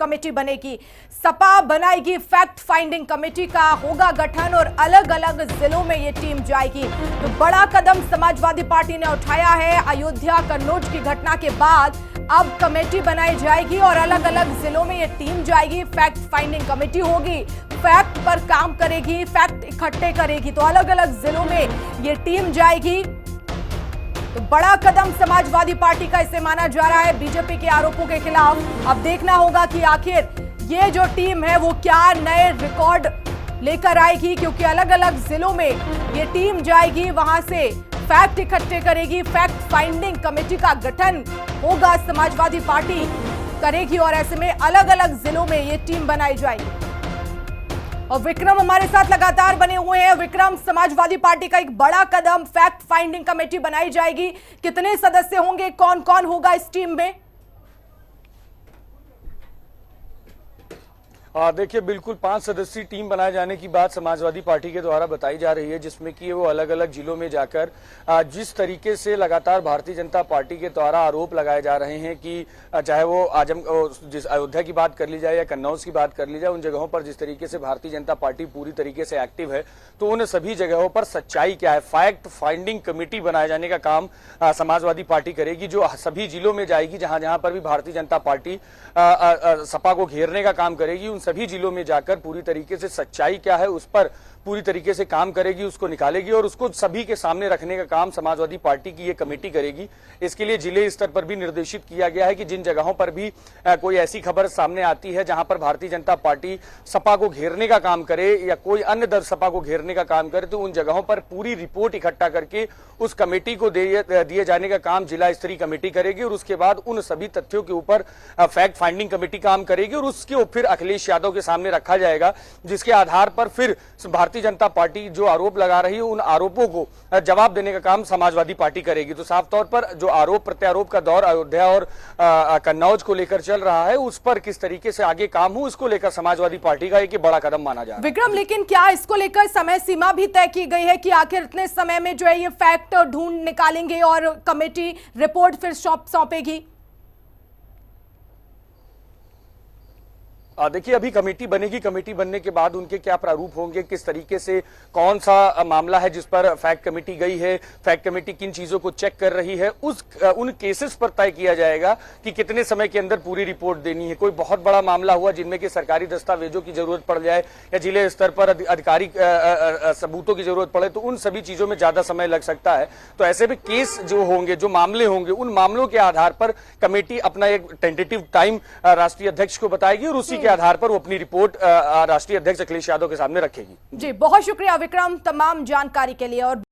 Committee बनेगी। सपा बनाएगी fact finding committee का होगा गठन और अलग अलग जिलों में ये टीम जाएगी। तो बड़ा कदम समाजवादी पार्टी ने उठाया है। अयोध्या कन्नौज की घटना के बाद अब कमेटी बनाई जाएगी और अलग अलग जिलों में ये टीम जाएगी। फैक्ट फाइंडिंग कमेटी होगी, फैक्ट पर काम करेगी, फैक्ट इकट्ठे करेगी। तो अलग अलग जिलों में ये टीम जाएगी। तो बड़ा कदम समाजवादी पार्टी का इसे माना जा रहा है बीजेपी के आरोपों के खिलाफ। अब देखना होगा कि आखिर ये जो टीम है वो क्या नए रिकॉर्ड लेकर आएगी, क्योंकि अलग अलग जिलों में ये टीम जाएगी, वहां से फैक्ट इकट्ठे करेगी। फैक्ट फाइंडिंग कमेटी का गठन होगा, समाजवादी पार्टी करेगी और ऐसे में अलग अलग जिलों में ये टीम बनाई जाएगी। और विक्रम हमारे साथ लगातार बने हुए हैं। विक्रम, समाजवादी पार्टी का एक बड़ा कदम, फैक्ट फाइंडिंग कमेटी बनाई जाएगी। कितने सदस्य होंगे, कौन कौन होगा इस टीम में? देखिए, बिल्कुल 5 सदस्यीय टीम बनाए जाने की बात समाजवादी पार्टी के द्वारा बताई जा रही है, जिसमें कि वो अलग अलग जिलों में जाकर जिस तरीके से लगातार भारतीय जनता पार्टी के द्वारा आरोप लगाए जा रहे हैं कि चाहे वो जिस अयोध्या की बात कर ली जाए या कन्नौज की बात कर ली जाए, उन जगहों पर जिस तरीके से भारतीय जनता पार्टी पूरी तरीके से एक्टिव है, तो उन सभी जगहों पर सच्चाई क्या है, फैक्ट फाइंडिंग कमेटी बनाए जाने का काम समाजवादी पार्टी करेगी, जो सभी जिलों में जाएगी जहां जहां पर भी भारतीय जनता पार्टी सपा को घेरने का काम करेगी। सभी जिलों में जाकर पूरी तरीके से सच्चाई क्या है उस पर पूरी तरीके से काम करेगी, उसको निकालेगी और उसको सभी के सामने रखने का काम समाजवादी पार्टी की ये कमेटी करेगी। इसके लिए जिले स्तर पर भी निर्देशित किया गया है कि जिन जगहों पर भी कोई ऐसी खबर सामने आती है जहां पर भारतीय जनता पार्टी सपा को घेरने का काम करे या कोई अन्य दल सपा को घेरने का काम करे, तो उन जगहों पर पूरी रिपोर्ट इकट्ठा करके उस कमेटी को दिए जाने का काम जिला स्तरीय कमेटी करेगी और उसके बाद उन सभी तथ्यों के ऊपर फैक्ट फाइंडिंग कमेटी काम करेगी और उसके फिर अखिलेश यादव के सामने रखा जाएगा, जिसके आधार पर फिर भारतीय जनता पार्टी जो आरोप लगा रही है उन आरोपों को जवाब देने का काम समाजवादी पार्टी करेगी। तो साफ तौर पर जो आरोप प्रत्यारोप का दौर अयोध्या और कन्नौज को लेकर चल रहा है, उस पर किस तरीके से आगे काम हो, इसको लेकर समाजवादी पार्टी का एक बड़ा कदम माना जा रहा है। विक्रम, लेकिन क्या इसको लेकर समय सीमा भी तय की गई है कि आखिर इतने समय में जो है ये फैक्ट ढूंढ निकालेंगे और कमेटी रिपोर्ट फिर सौंपेगी? देखिए, अभी कमेटी बनेगी, कमेटी बनने के बाद उनके क्या प्रारूप होंगे, किस तरीके से कौन सा मामला है जिस पर फैक्ट कमेटी गई है, फैक्ट कमेटी किन चीजों को चेक कर रही है, उन केसेस पर तय किया जाएगा कि कितने समय के अंदर पूरी रिपोर्ट देनी है। कोई बहुत बड़ा मामला हुआ जिनमें कि सरकारी दस्तावेजों की जरूरत पड़ जाए या जिले स्तर पर आधिकारिक सबूतों की जरूरत पड़े, तो उन सभी चीजों में ज्यादा समय लग सकता है। तो ऐसे में केस जो होंगे, जो मामले होंगे, उन मामलों के आधार पर कमेटी अपना एक टेंटेटिव टाइम राष्ट्रीय अध्यक्ष को बताएगी और उसी के आधार पर वो अपनी रिपोर्ट राष्ट्रीय अध्यक्ष अखिलेश यादव के सामने रखेगी। जी, बहुत शुक्रिया विक्रम तमाम जानकारी के लिए। और